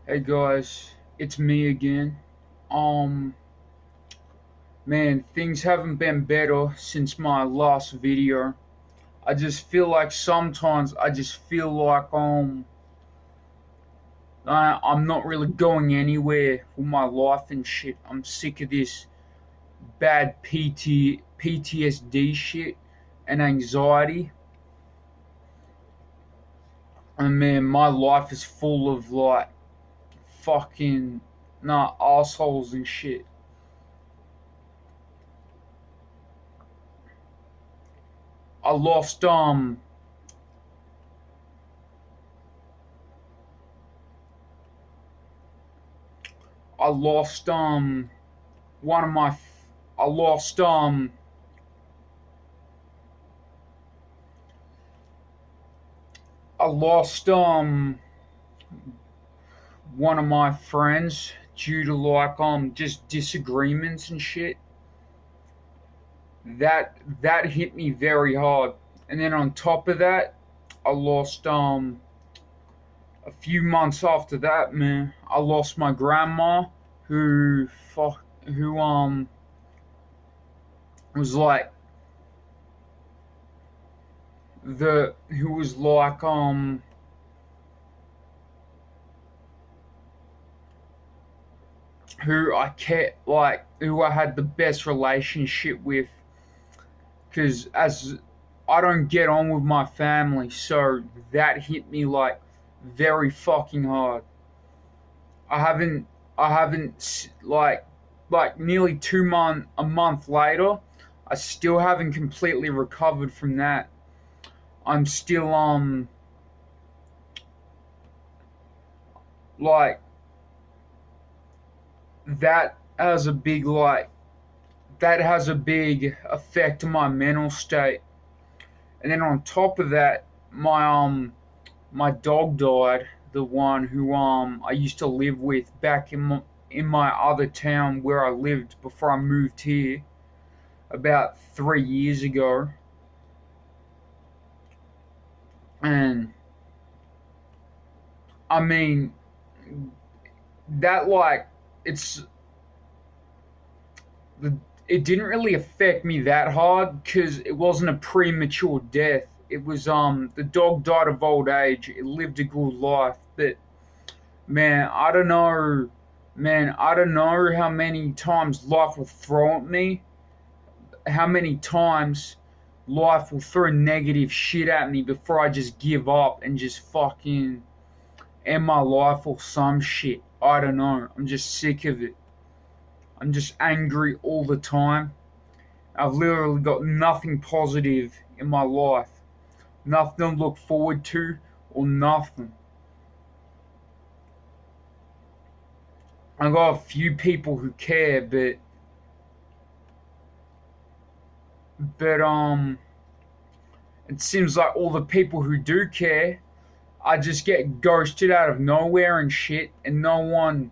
Hey guys, it's me again. Um, man, things haven't been better since my last video. I just feel like sometimes I just feel like I'm not really going anywhere with my life and shit. I'm sick of this bad PTSD shit and anxiety. And man, my life is full of like fucking assholes and shit. I lost I lost one of my I lost I lost one of my friends due to like just disagreements and shit. That hit me very hard. And then on top of that, I lost a few months after that, man, I lost my grandma who was like the who was like who I had the best relationship with, because as I don't get on with my family, so that hit me like very fucking hard. I haven't I haven't like nearly a month later, I still haven't completely recovered from that. I'm still like that has a big like that has a big effect on my mental state. And then on top of that, my dog died. The one who I used to live with back in my other town where I lived before I moved here about 3 years ago. And I mean that like it's the it didn't really affect me that hard because it wasn't a premature death. It was the dog died of old age. It lived a good life, but man, I don't know how many times life will throw at me. How many times life will throw negative shit at me before I just give up and just fucking end my life or some shit. I don't know. I'm just sick of it. I'm just angry all the time. I've literally got nothing positive in my life. Nothing to look forward to or nothing. I got a few people who care, but it seems like all the people who do care, I just get ghosted out of nowhere and shit, and no one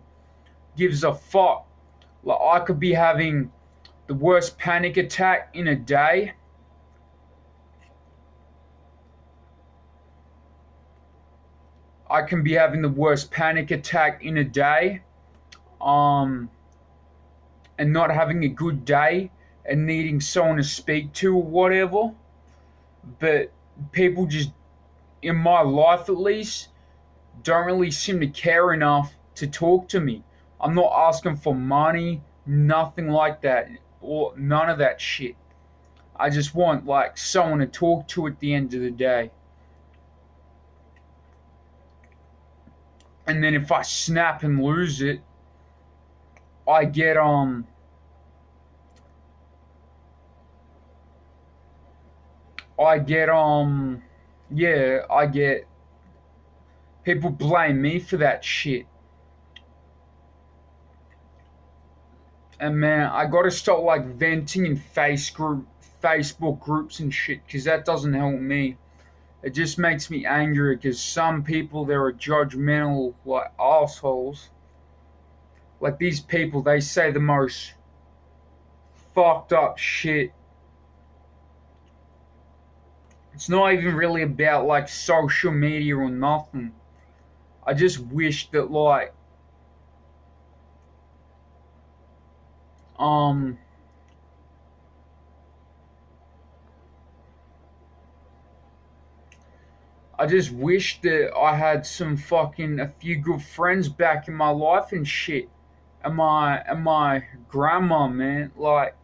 gives a fuck. Like I could be having the worst panic attack in a day. I can be having the worst panic attack in a day, um, and not having a good day and needing someone to speak to or whatever. But people just, in my life at least, don't really seem to care enough to talk to me. I'm not asking for money, nothing like that, or none of that shit. I just want like someone to talk to at the end of the day. And then if I snap and lose it, I get I get yeah, I get people blame me for that shit. And man, I gotta start like venting in Facebook groups and shit, because that doesn't help me. It just makes me angry because some people they're judgmental like assholes. Like these people, they say the most fucked up shit. It's not even really about like social media or nothing. I just wish that like Um, I just wish that I had a few good friends back in my life and shit. And my grandma, man, like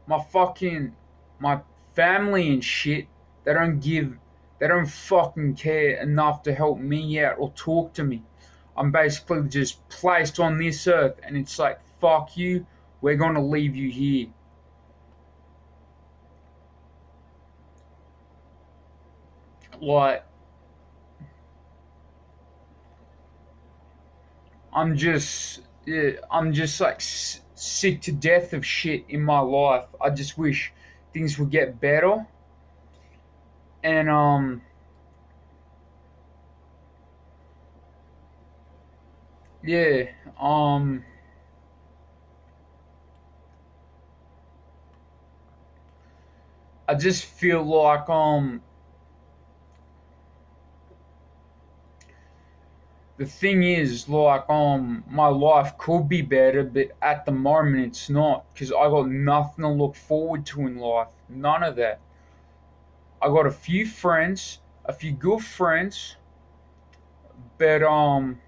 my fucking my family and shit, they don't give they don't fucking care enough to help me out or talk to me. I'm basically just placed on this earth and it's like fuck you, we're gonna leave you here. Like I'm just like sick to death of shit in my life. I just wish things would get better. And yeah, um I just feel like the thing is like my life could be better, but at the moment it's not because I got nothing to look forward to in life. None of that. I got a few friends, a few good friends, but um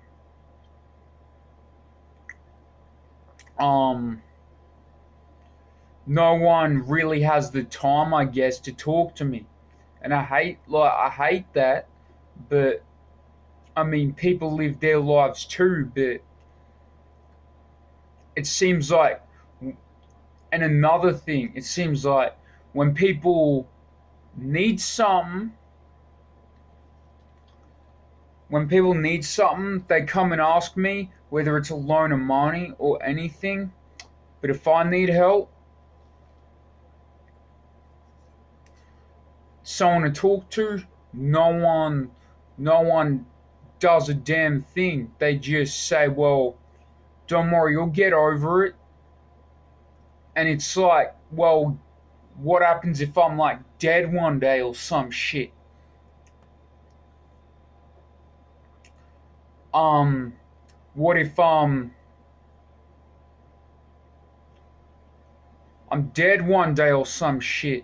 no one really has the time, I guess, to talk to me. And I hate that, but I mean people live their lives too, but it seems like and another thing, it seems like when people need something, they come and ask me whether it's a loan of money or anything. But if I need help, someone to talk to, no one no one does a damn thing. They just say, well, don't worry, you'll get over it. And it's like, well, what happens if I'm like dead one day or some shit? Um, what if I'm dead one day or some shit?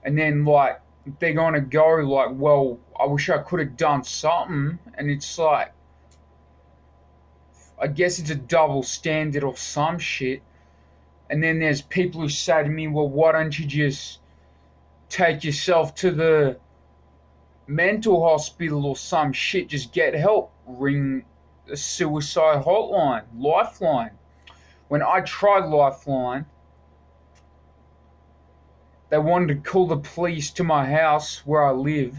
And then like they're gonna go like, well, I wish I could have done something. And it's like, I guess it's a double standard or some shit. And then there's people who say to me, well, why don't you just take yourself to the mental hospital or some shit? Just get help. Ring a suicide hotline, Lifeline. When I tried Lifeline, they wanted to call the police to my house where I live,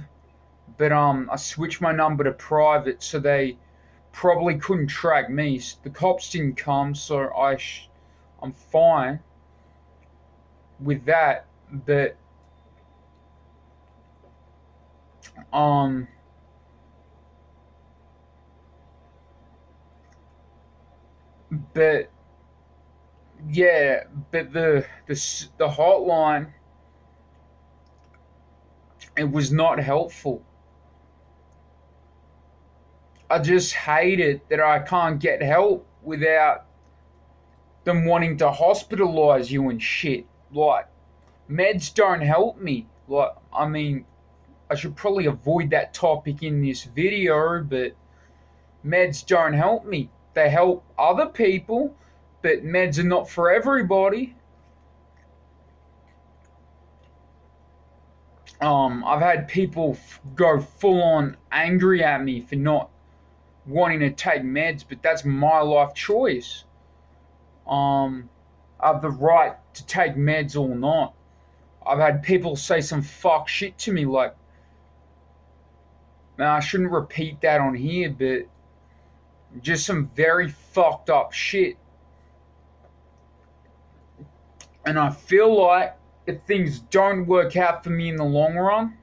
but I switched my number to private, so they probably couldn't track me. The cops didn't come, so I'm fine with that. But um, but yeah, but the hotline, it was not helpful. I just hate it that I can't get help without them wanting to hospitalize you and shit. Like meds don't help me. Like I mean, I should probably avoid that topic in this video, but meds don't help me. They help other people, but meds are not for everybody. I've had people go full on angry at me for not wanting to take meds, but that's my life choice. Um, I have the right to take meds or not. I've had people say some fuck shit to me like, man, I shouldn't repeat that on here, but just some very fucked up shit. And I feel like if things don't work out for me in the long run,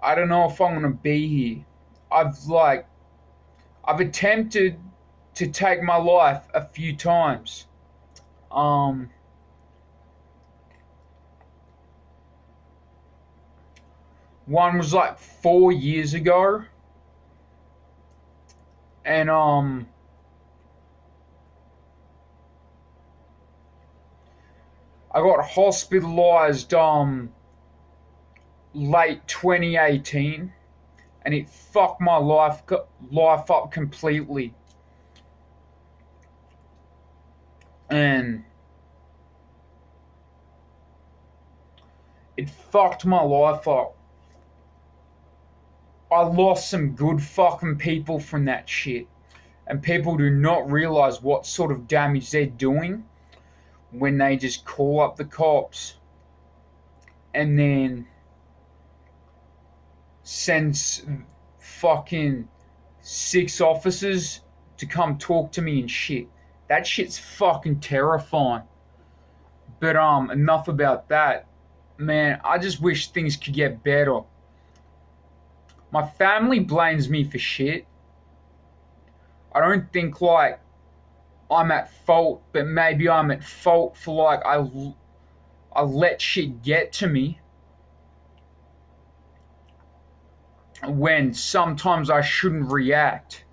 I don't know if I'm gonna be here. I've like I've attempted to take my life a few times. Um One was like 4 years ago, and I got hospitalized late 2018, and it fucked my life up completely. And it fucked my life up. I lost some good fucking people from that shit. And people do not realize what sort of damage they're doing when they just call up the cops and then sends fucking 6 officers to come talk to me and shit. That shit's fucking terrifying. But enough about that. Man, I just wish things could get better. My family blames me for shit. I don't think like I'm at fault, but maybe I'm at fault for like I let shit get to me when sometimes I shouldn't react.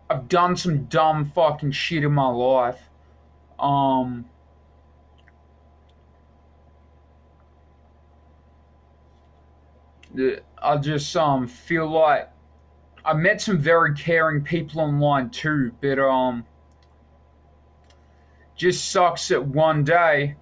I've done some dumb fucking shit in my life. I just feel like I met some very caring people online too, but just sucks that one day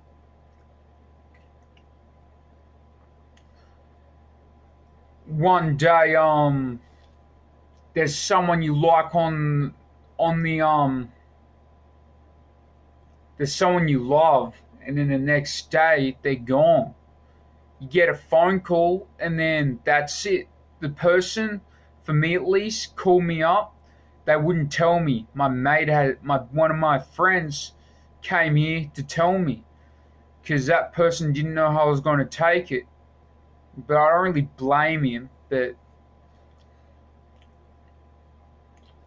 there's someone you like on the there's someone you love, and then the next day they're gone. You get a phone call and then that's it. The person, for me at least, called me up. They wouldn't tell me. My mate one of my friends came here to tell me because that person didn't know how I was going to take it. But I don't really blame him. But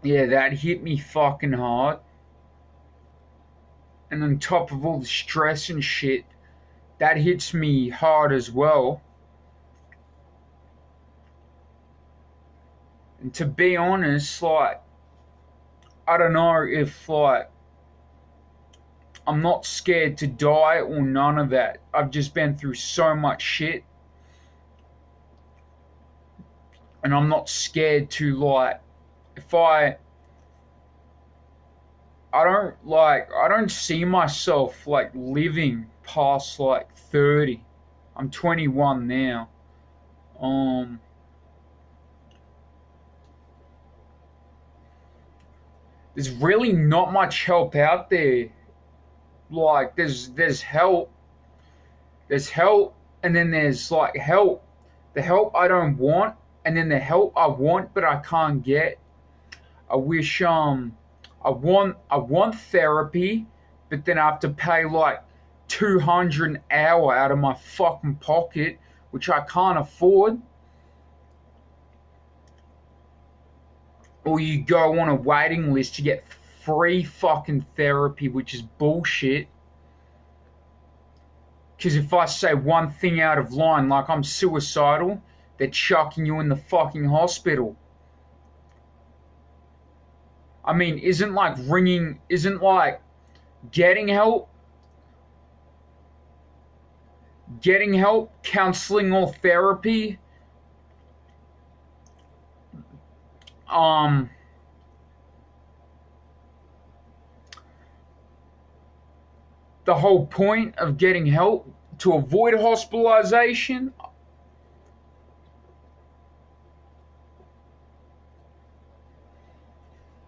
yeah, that hit me fucking hard. And on top of all the stress and shit, that hits me hard as well. And to be honest, like, I don't know if, like, I'm not scared to die or none of that. I've just been through so much shit. And I'm not scared to, like, if I don't see myself, like, living past, like, 30. I'm 21 now. There's really not much help out there. Like, there's help. There's help, and then there's, like, help. The help I don't want, and then the help I want but I can't get. I wish I want therapy, but then I have to pay like $200 an hour out of my fucking pocket, which I can't afford. Or you go on a waiting list to get free fucking therapy, which is bullshit. Because if I say one thing out of line, like I'm suicidal, they're chucking you in the fucking hospital. I mean, isn't like getting help, counseling or therapy, the whole point of getting help to avoid hospitalization?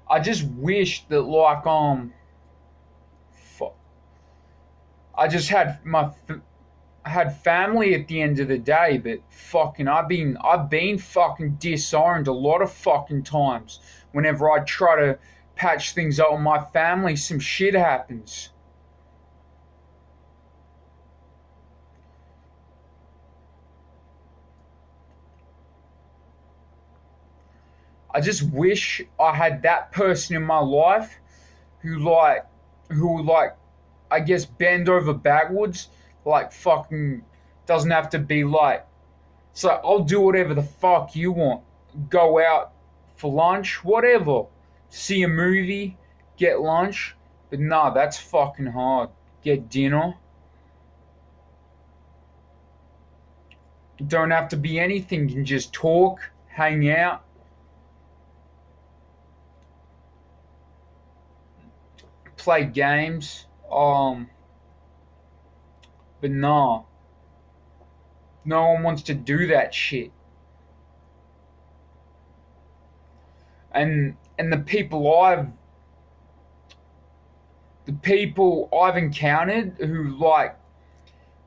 I just wish that like I just had had family at the end of the day, but fucking I've been fucking disowned a lot of fucking times. Whenever I try to patch things up with my family, some shit happens. I just wish I had that person in my life who would like I guess bend over backwards, like fucking doesn't have to be like, so I'll do whatever the fuck you want. Go out for lunch, whatever. See a movie, get lunch, But nah, that's fucking hard. Get dinner. Don't have to be anything. You can just talk, hang out, play games. But nah, no one wants to do that shit. And the people I've encountered who like,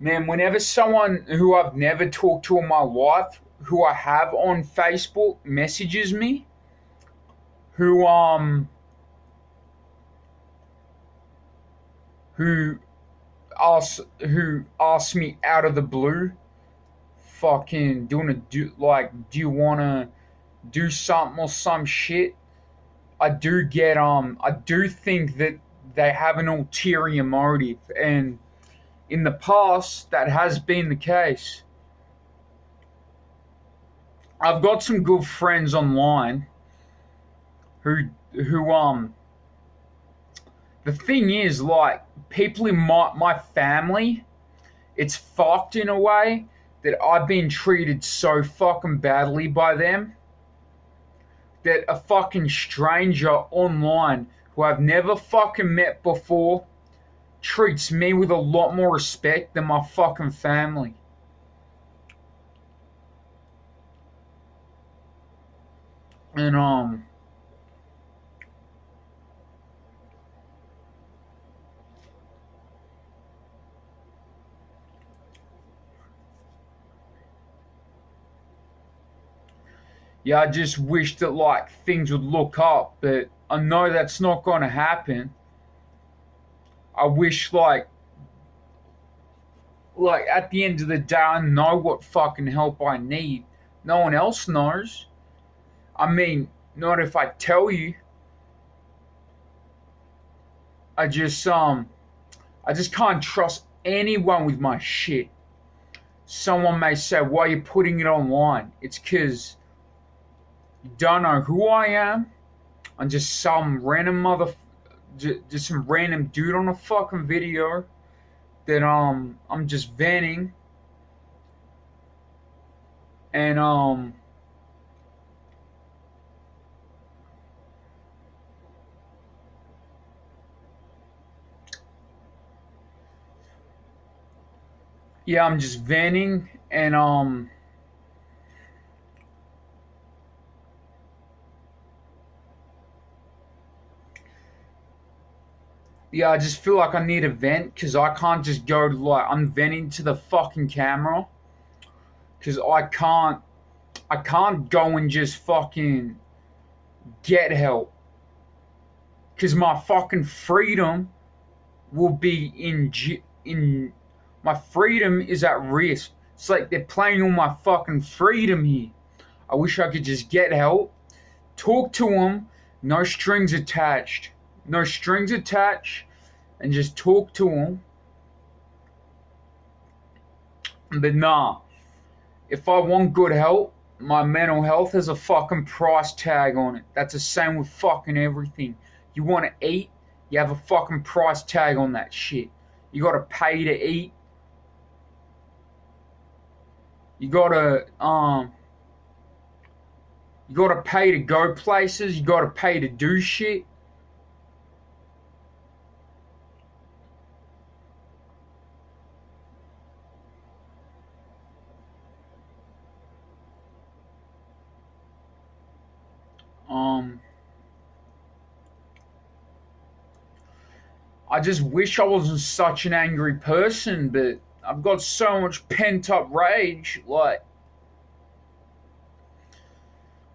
man, whenever someone who I've never talked to in my life, who I have on Facebook, messages me, who who asks me out of the blue, fucking, do you wanna do something or some shit? I do think that they have an ulterior motive, and in the past that has been the case. I've got some good friends online who the thing is, like, people in my family, it's fucked in a way that I've been treated so fucking badly by them that a fucking stranger online who I've never fucking met before treats me with a lot more respect than my fucking family. And yeah, I just wish that like things would look up, but I know that's not going to happen. I wish like at the end of the day, I know what fucking help I need. No one else knows. I mean, not if I tell you. I just I just can't trust anyone with my shit. Someone may say, "Why are you putting it online?" It's because you don't know who I am. I'm just some random just some random dude on a fucking video that I'm just venting, and yeah, I'm just venting, and yeah, I just feel like I need a vent because I can't just go like I'm venting to the fucking camera because I can't go and just fucking get help because my fucking freedom will be in my freedom is at risk. It's like they're playing on my fucking freedom here. I wish I could just get help, talk to them, no strings attached, no strings attached, and just talk to them. But nah, if I want good help, my mental health has a fucking price tag on it. That's the same with fucking everything. You want to eat, you have a fucking price tag on that shit. You gotta pay to eat. You gotta you gotta pay to go places. You gotta pay to do shit. Um, I just wish I wasn't such an angry person, but I've got so much pent up rage. Like,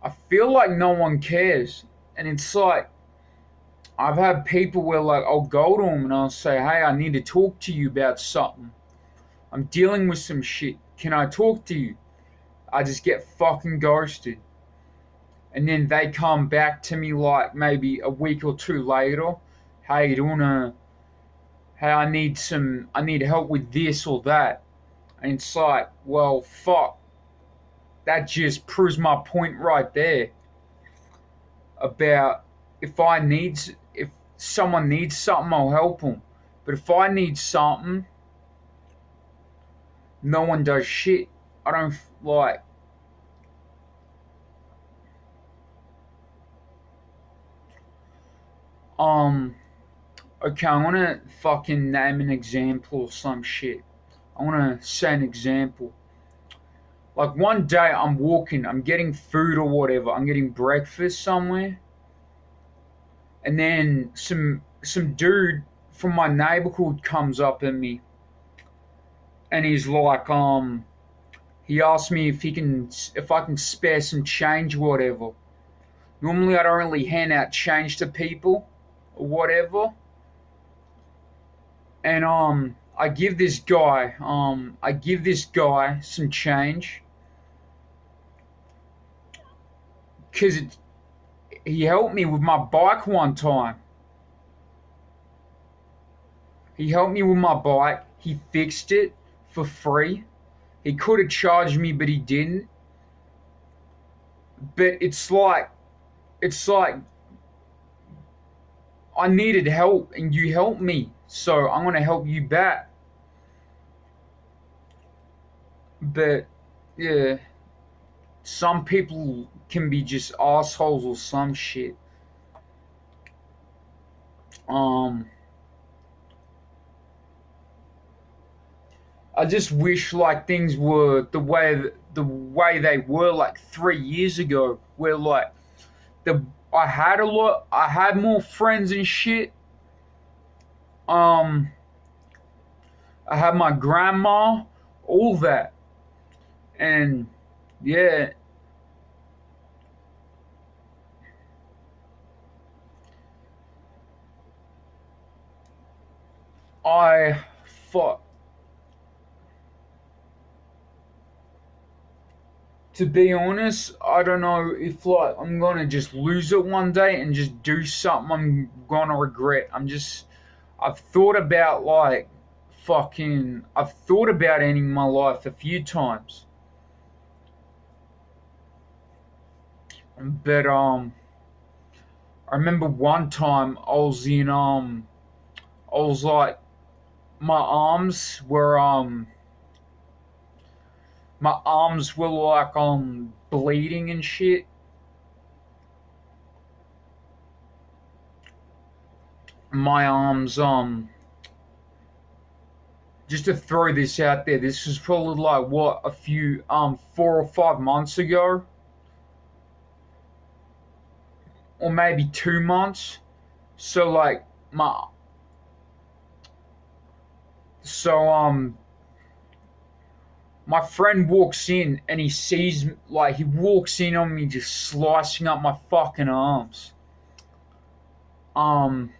I feel like no one cares. And it's like, I've had people where, like, I'll go to them and I'll say, hey, I need to talk to you about something. I'm dealing with some shit. Can I talk to you? I just get fucking ghosted. And then they come back to me, like, maybe a week or two later. Hey, do you wanna hey, I need help with this or that. And it's like, well, fuck. That just proves my point right there about if someone needs something, I'll help them. But if I need something, no one does shit. I don't like. Okay, I want to fucking name an example or some shit. I want to say an example. Like one day I'm walking, I'm getting food or whatever, I'm getting breakfast somewhere, and then some dude from my neighborhood comes up at me, and he's like, he asked me if I can spare some change or whatever. Normally I don't really hand out change to people or whatever, and I give this guy some change because he helped me with my bike one time. He helped me with my bike. He fixed it for free. He could have charged me, but he didn't. But it's like I needed help and you helped me, so I'm gonna help you back. But yeah, some people can be just assholes or some shit. Um, I just wish like things were the way they were like 3 years ago, where like the I had more friends and shit. Um, I had my grandma, all that, and yeah, I fought. To be honest, I don't know if like I'm gonna just lose it one day and just do something I'm gonna regret. I've thought about like I've thought about ending my life a few times. But I remember one time I was like my arms were like bleeding and shit. My arms just to throw this out there, this was probably like what a few 4 or 5 months ago, or maybe 2 months. So like my so my friend walks in and he sees like he walks in on me just slicing up my fucking arms. Um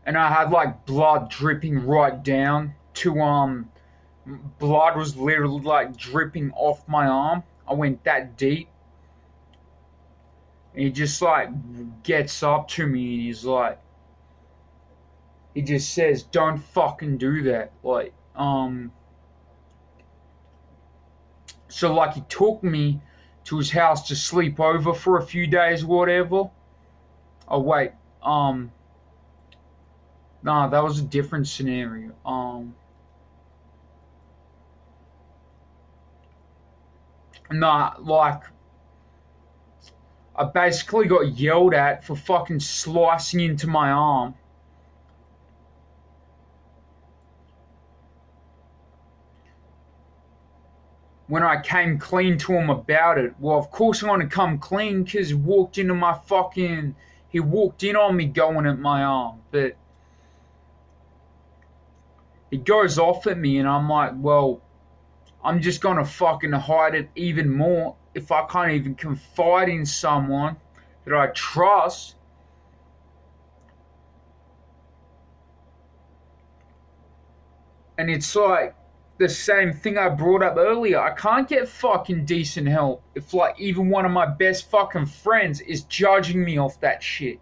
and I had like blood dripping right down to blood was literally like dripping off my arm. I went that deep. And he just like gets up to me and he just says, "Don't fucking do that." So like he took me to his house to sleep over for a few days, whatever. Oh wait, nah, that was a different scenario. Nah, like I basically got yelled at for fucking slicing into my arm. When I came clean to him about it, well, of course I'm gonna come clean because he walked in on me going at my arm, but he goes off at me and I'm like, well, I'm just gonna fucking hide it even more if I can't even confide in someone that I trust. And it's like the same thing I brought up earlier. I can't get fucking decent help if like even one of my best fucking friends is judging me off that shit.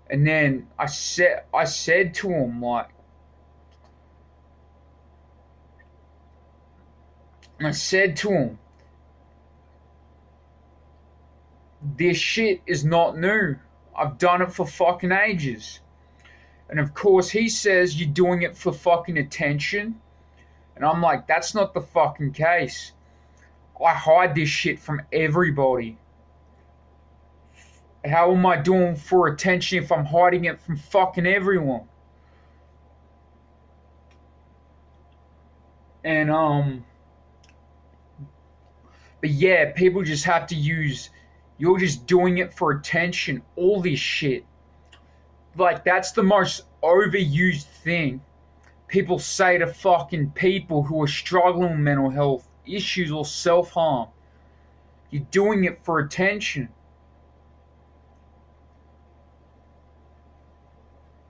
And then I said to him like I said to him, this shit is not new. I've done it for fucking ages. And of course, he says you're doing it for fucking attention. And I'm like, that's not the fucking case. I hide this shit from everybody. How am I doing for attention if I'm hiding it from fucking everyone? And but yeah, people just have to use, you're just doing it for attention, all this shit. Like, that's the most overused thing people say to fucking people who are struggling with mental health issues or self-harm. You're doing it for attention.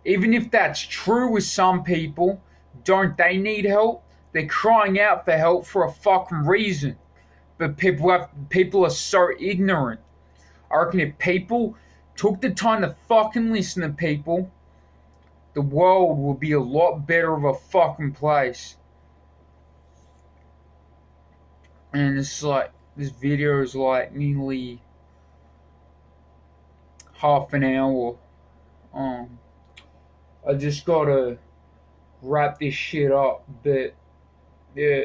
Even if that's true with some people, don't they need help? They're crying out for help for a fucking reason. But people are so ignorant. I reckon if people took the time to fucking listen to people, the world will be a lot better of a fucking place. And it's like, this video is like nearly half an hour. I just gotta wrap this shit up, but yeah.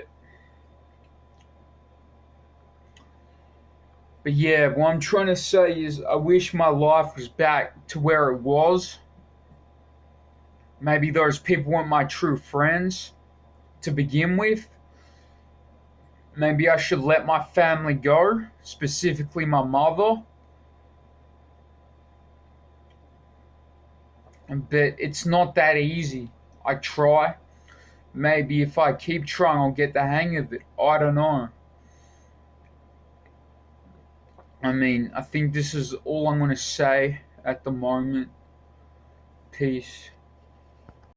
But yeah, what I'm trying to say is I wish my life was back to where it was. Maybe those people weren't my true friends to begin with. Maybe I should let my family go, specifically my mother. But it's not that easy. I try. Maybe if I keep trying, I'll get the hang of it. I don't know. I mean, I think this is all I'm going to say at the moment. Peace.